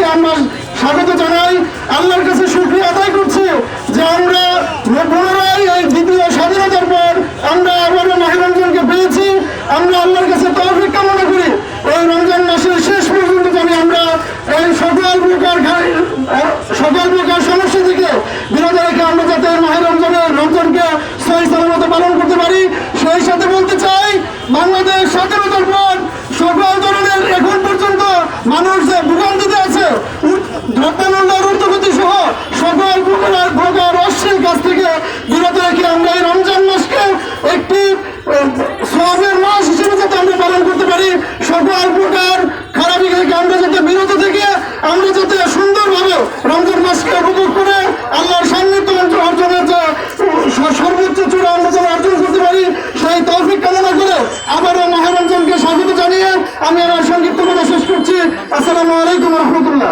রমজানকে আমরা স্বাগত জানাই। আল্লাহর কাছে শুকরিয়া আদায় করছি যে আমরা পুনরায় এই দ্বিতীয় স্বাধীনতার পর আমরা আবারও মাহে রমজানকে পেয়েছি। আমরা আল্লাহর কাছে তৌফিক কামনা করি এই রমজান মাসের শেষ পর্যন্ত জানি আমরা এই সকল প্রকার সমস্যা থেকে বিরত রেখে আমরা যাতে মাহে রমজানকে সহি সালামতে পালন করতে পারি। সেই সাথে বলতে চাই, বাংলাদেশ স্বাধীনতার পর সকল ধরনের এখন পর্যন্ত মানুষ যে ভোগান্তিতে আছে, দ্রব্যমূল্যের ঊর্ধ্বগতি সহ সকল প্রকার অশ্লীল কাজ থেকে বিরত রেখে আমরা এই রমজান মাসকে একটি সওয়াবের মাস হিসেবে যাতে আমরা পালন করতে পারি। সকল প্রকার খারাপি থেকে আমরা যাতে বিরত থেকে আমরা যাতে সুন্দরভাবে রমজান মাসকে উপভোগ করে আল্লাহর সান্নিধ্য অর্জনের যে সর্বোচ্চ চূড়া আমরা যেন অর্জন করতে পারি, সেই তৌফিক কামনা করে আবারও মাহে রমজানকে স্বাগত জানিয়ে আমি আমার সংক্ষিপ্ত কথা শেষ করছি। আসসালামু আলাইকুম রহমতুল্লাহ।